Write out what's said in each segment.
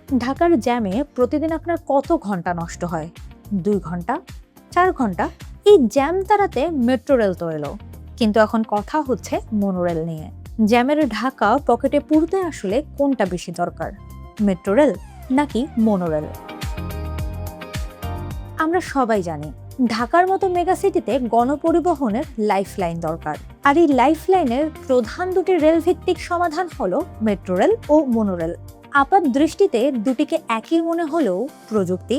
ঢাকার জ্যামে প্রতিদিন আপনার কত ঘন্টা নষ্ট হয়? 2 ঘন্টা, 4 ঘন্টা? এই জ্যাম তাড়াতে মেট্রো রেল তো এলো, কিন্তু এখন কথা হচ্ছে মনোরেল নিয়ে। জ্যামের ঢাকা পকেটে পুরতে আসলে কোনটা বেশি দরকার, মেট্রো রেল নাকি মনোরেল? আমরা সবাই জানি ঢাকার মতো মেগা সিটিতে গণপরিবহনের লাইফলাইন দরকার, আর এই লাইফলাইনের প্রধান দুটি রেল ভিত্তিক সমাধান হলো মেট্রো রেল ও মনোরেল। আপাত দৃষ্টিতে দুটিকে একই মনে হলেও প্রযুক্তি,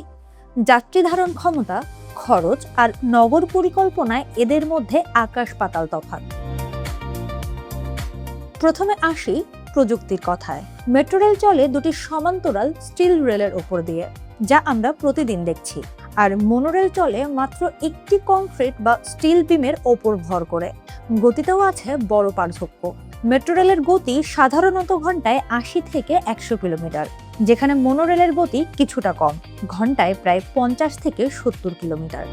যাত্রী ধারণ ক্ষমতা, খরচ আর নগর পরিকল্পনায় এদের মধ্যে আকাশ পাতাল তফাৎ। প্রথমে আসি প্রযুক্তির কথায়। মেট্রো রেল চলে দুটি সমান্তরাল স্টিল রেলের ওপর দিয়ে, যা আমরা প্রতিদিন দেখছি, আর মনোরেল চলে মাত্র একটি কংক্রিট বা স্টিল বিমের ওপর ভর করে। গতিতেও আছে বড় পার্থক্য। মেট্রো রেলের গতি সাধারণত ঘন্টায় 80 থেকে 100 কিলোমিটার, যেখানে মনোরেলের গতি কিছুটা কম, ঘন্টায় প্রায় 50 থেকে 70 কিলোমিটার।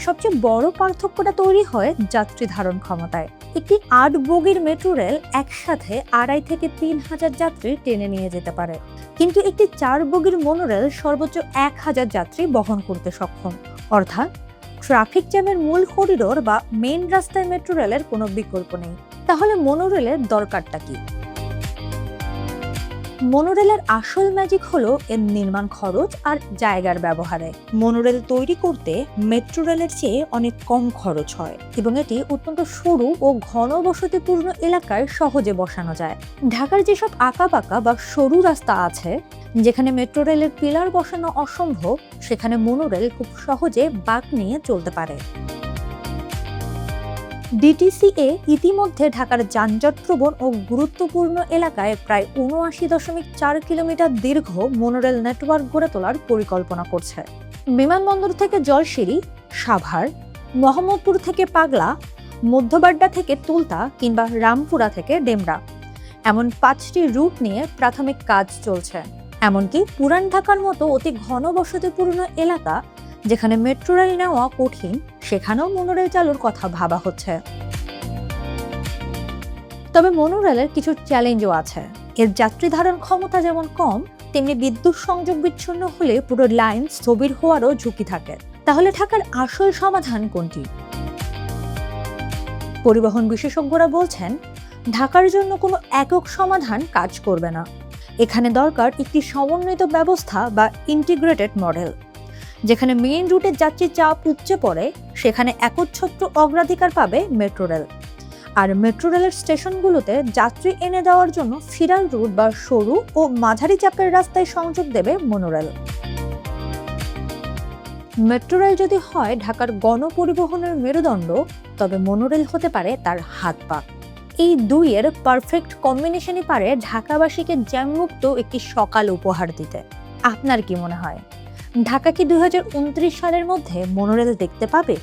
সবচেয়ে বড় পার্থক্যটা তৈরি হয় যাত্রী ধারণ ক্ষমতায়। একটি 8 বগির মেট্রো রেল একসাথে 2.5 থেকে 3,000 যাত্রী টেনে নিয়ে যেতে পারে, কিন্তু একটি 4 বগির মনোরেল সর্বোচ্চ 1,000 যাত্রী বহন করতে সক্ষম। অর্থাৎ ট্রাফিক জ্যামের মূল করিডোর বা মেইন রাস্তায় মেট্রো রেলের কোনো বিকল্প নেই। তাহলে মনোরেলের দরকারটা কি? মনোরেলের আসল ম্যাজিক হলো এর নির্মাণ খরচ আর জায়গার ব্যবহারে। মনোরেল তৈরি করতে মেট্রো রেলের চেয়ে অনেক কম খরচ হয় এবং এটি অত্যন্ত সরু ও ঘনবসতিপূর্ণ এলাকায় সহজে বসানো যায়। ঢাকার যেসব আঁকাবাঁকা বা সরু রাস্তা আছে, যেখানে মেট্রো রেলের পিলার বসানো অসম্ভব, সেখানে মনোরেল খুব সহজে বাঁক নিয়ে চলতে পারে। ডিটিসিএ ইতিমধ্যে ঢাকার যানজটপ্রবণ ও গুরুত্বপূর্ণ এলাকায় প্রায় ৭৯.৪ কিলোমিটার দীর্ঘ মনোরেল নেটওয়ার্ক গড়ে তোলার পরিকল্পনা করছে। বিমানবন্দর থেকে জলশিরি, সাভার, মোহাম্মদপুর থেকে পাগলা, মধ্যবাড্ডা থেকে তুলতা কিংবা রামপুরা থেকে ডেমরা, এমন 5টি রুট নিয়ে প্রাথমিক কাজ চলছে। এমনকি পুরান ঢাকার মতো অতি ঘনবসতিপূর্ণ এলাকা, যেখানে মেট্রো রেল নেওয়া কঠিন, সেখানেও মনোরেল চালুর কথা ভাবা হচ্ছে। তবে মনোরেলের কিছু চ্যালেঞ্জও আছে। এর যাত্রী ধারণ ক্ষমতা যেমন কম, তেমনি বিদ্যুৎ সংযোগ বিচ্ছিন্ন হলে পুরো লাইন স্থবির হওয়ারও ঝুঁকি থাকে। তাহলে ঢাকার আসল সমাধান কোনটি? পরিবহন বিশেষজ্ঞরা বলছেন, ঢাকার জন্য কোনো একক সমাধান কাজ করবে না। এখানে দরকার একটি সমন্বিত ব্যবস্থা বা ইন্টিগ্রেটেড মডেল, যেখানে মেইন রুটের যাত্রীর চাপ উপচে পড়ে, সেখানে একচ্ছত্র অগ্রাধিকার পাবে মেট্রো রেল, আর মেট্রো রেলের স্টেশনগুলোতে যাত্রী এনে দেওয়ার জন্য ফিরাল রুট বা সরু ও মাঝারি চাপের রাস্তায় সংযোগ দেবে মনোরেল। মেট্রো রেল যদি হয় ঢাকার গণপরিবহনের মেরুদণ্ড, তবে মনোরেল হতে পারে তার হাত পা। এই দুইয়ের পারফেক্ট কম্বিনেশনই পারে ঢাকাবাসীকে জ্যামমুক্ত একটি সকাল উপহার দিতে। আপনার কি মনে হয়, ঢাকা কি 2029 সালের মধ্যে মনোরেল দেখতে পাবে?